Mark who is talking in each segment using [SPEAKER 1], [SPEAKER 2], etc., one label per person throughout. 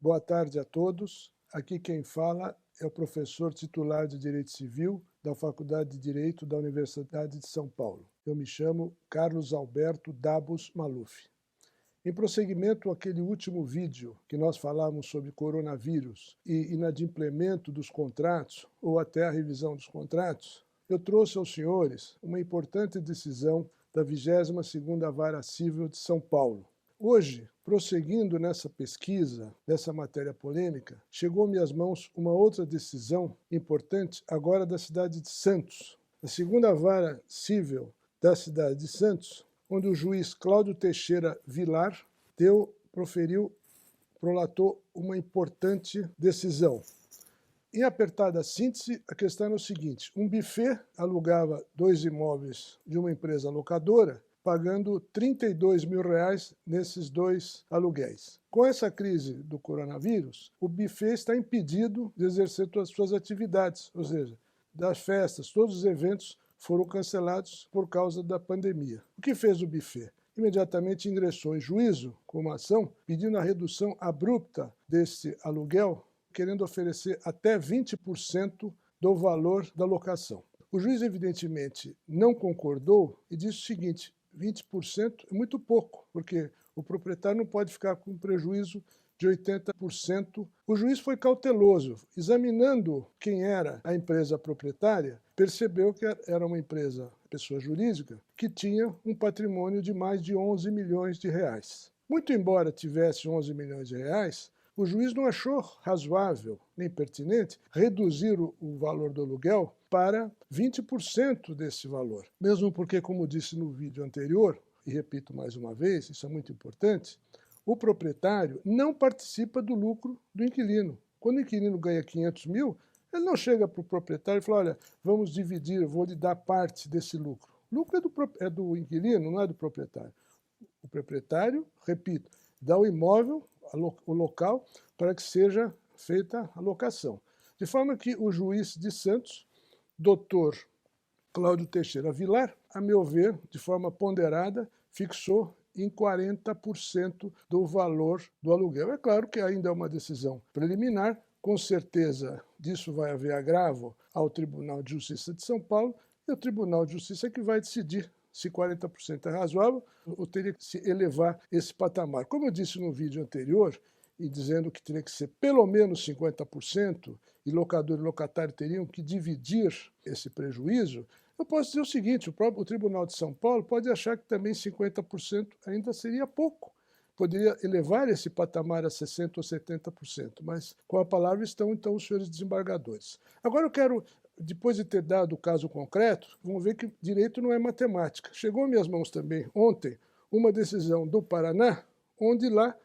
[SPEAKER 1] Boa tarde a todos. Aqui quem fala é o professor titular de Direito Civil da Faculdade de Direito da Universidade de São Paulo. Eu me chamo Carlos Alberto Dabos Maluf. Em prosseguimento àquele último vídeo que nós falamos sobre coronavírus e inadimplemento dos contratos, ou até a revisão dos contratos, eu trouxe aos senhores uma importante decisão da 22ª Vara Civil de São Paulo. Hoje, prosseguindo nessa pesquisa, dessa matéria polêmica, chegou-me às mãos uma outra decisão importante, agora da cidade de Santos. A 2ª Vara Civil da cidade de Santos, onde o juiz Cláudio Teixeira Vilar prolatou uma importante decisão. Em apertada síntese, a questão é o seguinte: um buffet alugava 2 imóveis de uma empresa locadora, pagando R$ 32 mil nesses 2 aluguéis. Com essa crise do coronavírus, o buffet está impedido de exercer todas as suas atividades, ou seja, das festas, todos os eventos foram cancelados por causa da pandemia. O que fez o buffet? Imediatamente ingressou em juízo com uma ação pedindo a redução abrupta desse aluguel, querendo oferecer até 20% do valor da locação. O juiz, evidentemente, não concordou e disse o seguinte: 20% é muito pouco, porque o proprietário não pode ficar com prejuízo de 80%. O juiz foi cauteloso. Examinando quem era a empresa proprietária, percebeu que era uma empresa, pessoa jurídica, que tinha um patrimônio de mais de 11 milhões de reais. Muito embora tivesse 11 milhões de reais, o juiz não achou razoável nem pertinente reduzir o valor do aluguel para 20% desse valor. Mesmo porque, como disse no vídeo anterior, e repito mais uma vez, isso é muito importante, o proprietário não participa do lucro do inquilino. Quando o inquilino ganha 500 mil, ele não chega para o proprietário e fala: olha, vamos dividir, eu vou lhe dar parte desse lucro. O lucro é do inquilino, não é do proprietário. O proprietário, repito, dá o imóvel, o local, para que seja feita a locação. De forma que o juiz de Santos, doutor Cláudio Teixeira Vilar, a meu ver, de forma ponderada, fixou em 40% do valor do aluguel. É claro que ainda é uma decisão preliminar, com certeza disso vai haver agravo ao Tribunal de Justiça de São Paulo, e o Tribunal de Justiça é que vai decidir se 40% é razoável ou teria que se elevar esse patamar. Como eu disse no vídeo anterior, e dizendo que teria que ser pelo menos 50%, e locador e locatário teriam que dividir esse prejuízo, eu posso dizer o seguinte: o Tribunal de São Paulo pode achar que também 50% ainda seria pouco. Poderia elevar esse patamar a 60% ou 70%, mas com a palavra estão então os senhores desembargadores. Agora eu quero, depois de ter dado o caso concreto, vamos ver que direito não é matemática. Chegou às minhas mãos também ontem uma decisão do Paraná, onde lá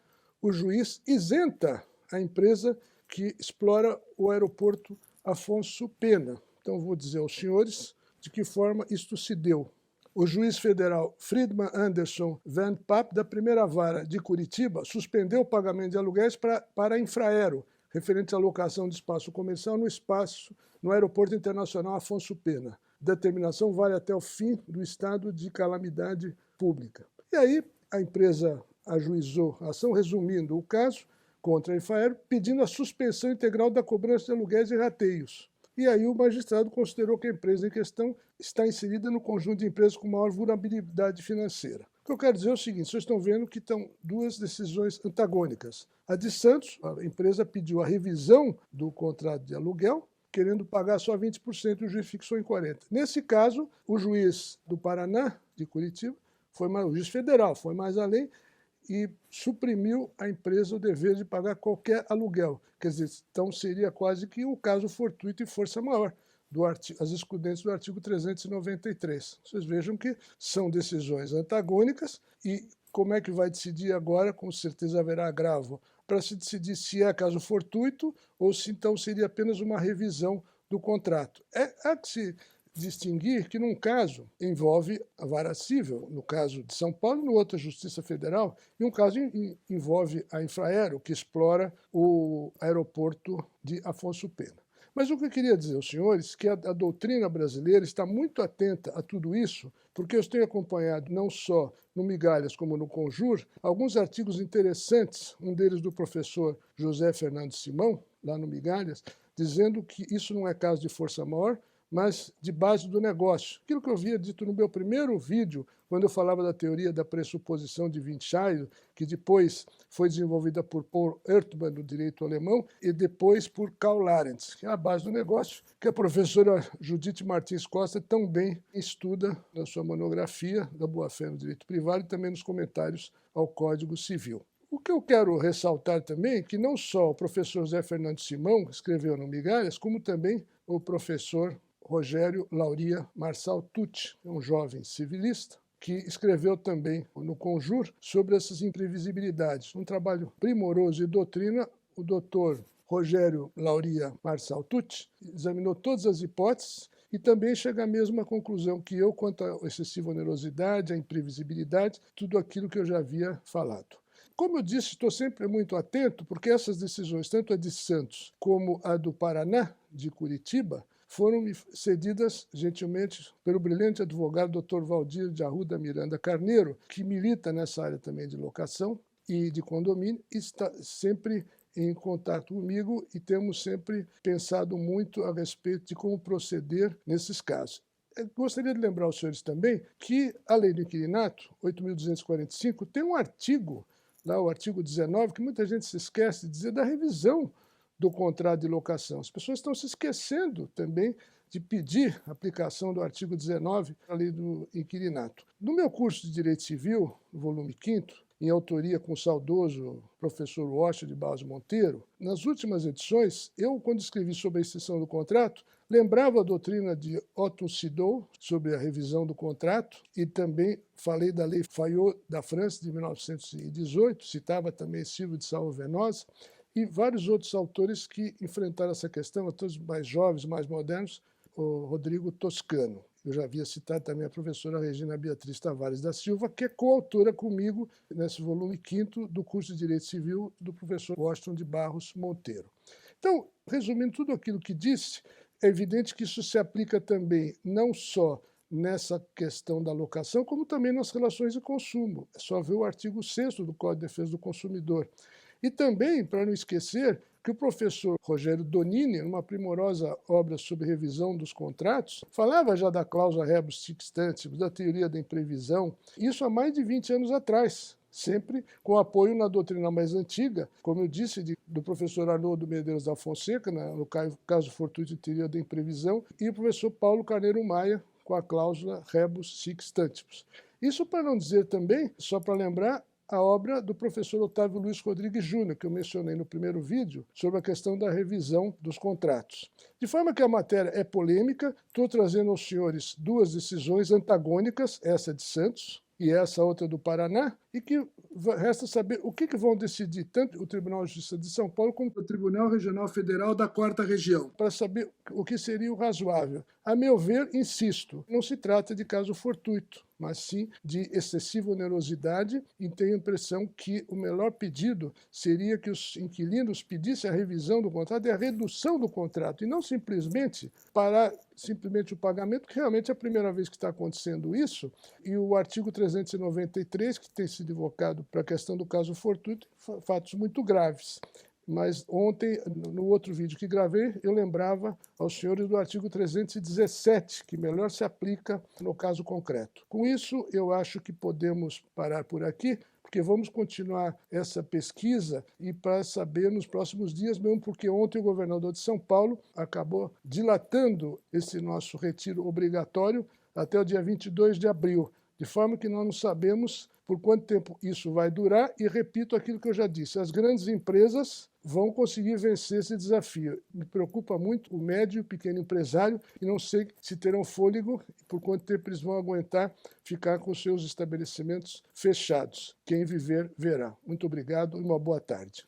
[SPEAKER 1] o juiz isenta a empresa que explora o aeroporto Afonso Pena. Então vou dizer aos senhores de que forma isto se deu. O juiz federal Friedman Anderson Van Papp, da primeira vara de Curitiba, suspendeu o pagamento de aluguéis para a Infraero, referente à locação de espaço comercial no Aeroporto Internacional Afonso Pena. A determinação vale até o fim do estado de calamidade pública. E aí a empresa ajuizou a ação, resumindo o caso, contra a Infraero, pedindo a suspensão integral da cobrança de aluguéis e rateios. E aí o magistrado considerou que a empresa em questão está inserida no conjunto de empresas com maior vulnerabilidade financeira. O que eu quero dizer é o seguinte: vocês estão vendo que estão duas decisões antagônicas. A de Santos, a empresa pediu a revisão do contrato de aluguel, querendo pagar só 20%, o juiz fixou em 40%. Nesse caso, o juiz do Paraná, de Curitiba, o juiz federal foi mais além e suprimiu à empresa o dever de pagar qualquer aluguel. Quer dizer, então seria quase que um caso fortuito e força maior, as excludentes do artigo 393. Vocês vejam que são decisões antagônicas e como é que vai decidir agora? Com certeza haverá agravo para se decidir se é caso fortuito ou se então seria apenas uma revisão do contrato. Há que se distinguir que, num caso, envolve a vara civil, no caso de São Paulo, no outro a Justiça Federal, e um caso envolve a Infraero, que explora o aeroporto de Afonso Pena. Mas o que eu queria dizer aos senhores é que a doutrina brasileira está muito atenta a tudo isso, porque eu tenho acompanhado não só no Migalhas como no Conjur, alguns artigos interessantes, um deles do professor José Fernando Simão, lá no Migalhas, dizendo que isso não é caso de força maior, mas de base do negócio. Aquilo que eu havia dito no meu primeiro vídeo, quando eu falava da teoria da pressuposição de Windscheid, que depois foi desenvolvida por Paul Ertmann, no direito alemão, e depois por Karl Larenz, que é a base do negócio, que a professora Judith Martins Costa também estuda na sua monografia da boa-fé no direito privado e também nos comentários ao Código Civil. O que eu quero ressaltar também é que não só o professor Zé Fernando Simão escreveu no Migalhas, como também o professor Rogério Lauria Marçal Tucci, um jovem civilista, que escreveu também no Conjur sobre essas imprevisibilidades. Um trabalho primoroso de doutrina, o doutor Rogério Lauria Marçal Tucci examinou todas as hipóteses e também chega à mesma conclusão que eu quanto à excessiva onerosidade, à imprevisibilidade, tudo aquilo que eu já havia falado. Como eu disse, estou sempre muito atento, porque essas decisões, tanto a de Santos como a do Paraná, de Curitiba, foram cedidas gentilmente pelo brilhante advogado Dr. Valdir de Arruda Miranda Carneiro, que milita nessa área também de locação e de condomínio, e está sempre em contato comigo e temos sempre pensado muito a respeito de como proceder nesses casos. Eu gostaria de lembrar aos senhores também que a Lei do Inquilinato, 8.245, tem um artigo, lá o artigo 19, que muita gente se esquece de dizer, da revisão do contrato de locação. As pessoas estão se esquecendo também de pedir a aplicação do artigo 19 da Lei do Inquilinato. No meu curso de Direito Civil, no volume 5º, em autoria com o saudoso professor Washington de Barros Monteiro, nas últimas edições, eu, quando escrevi sobre a extinção do contrato, lembrava a doutrina de Otto Sidow sobre a revisão do contrato e também falei da Lei Fayot da França de 1918, citava também Silvio de Salvo-Venosa, e vários outros autores que enfrentaram essa questão, todos mais jovens, mais modernos, o Rodrigo Toscano. Eu já havia citado também a professora Regina Beatriz Tavares da Silva, que é coautora comigo nesse volume 5º do curso de Direito Civil do professor Washington de Barros Monteiro. Então, resumindo tudo aquilo que disse, é evidente que isso se aplica também não só nessa questão da locação, como também nas relações de consumo. É só ver o artigo 6º do Código de Defesa do Consumidor. E também, para não esquecer, que o professor Rogério Donini, numa primorosa obra sobre revisão dos contratos, falava já da cláusula rebus sic stantibus, da teoria da imprevisão, isso há mais de 20 anos atrás, sempre com apoio na doutrina mais antiga, como eu disse, do professor Arnoldo Medeiros da Fonseca, no caso fortuito de teoria da imprevisão, e o professor Paulo Carneiro Maia, com a cláusula rebus sic stantibus. Isso para não dizer também, só para lembrar, a obra do professor Otávio Luiz Rodrigues Júnior, que eu mencionei no primeiro vídeo, sobre a questão da revisão dos contratos. De forma que a matéria é polêmica, estou trazendo aos senhores duas decisões antagônicas, essa de Santos e essa outra do Paraná, e que resta saber o que vão decidir tanto o Tribunal de Justiça de São Paulo como o Tribunal Regional Federal da 4ª Região, para saber o que seria o razoável. A meu ver, insisto, não se trata de caso fortuito, mas sim de excessiva onerosidade, e tenho a impressão que o melhor pedido seria que os inquilinos pedissem a revisão do contrato e a redução do contrato, e não simplesmente parar simplesmente o pagamento, que realmente é a primeira vez que está acontecendo isso, e o artigo 393, que tem sido invocado para a questão do caso fortuito, fatos muito graves. Mas ontem, no outro vídeo que gravei, eu lembrava aos senhores do artigo 317, que melhor se aplica no caso concreto. Com isso, eu acho que podemos parar por aqui, porque vamos continuar essa pesquisa e para saber nos próximos dias, mesmo porque ontem o governador de São Paulo acabou dilatando esse nosso retiro obrigatório até o dia 22 de abril, de forma que nós não sabemos por quanto tempo isso vai durar, e repito aquilo que eu já disse, as grandes empresas vão conseguir vencer esse desafio. Me preocupa muito o médio e o pequeno empresário, e não sei se terão fôlego e por quanto tempo eles vão aguentar ficar com seus estabelecimentos fechados. Quem viver, verá. Muito obrigado e uma boa tarde.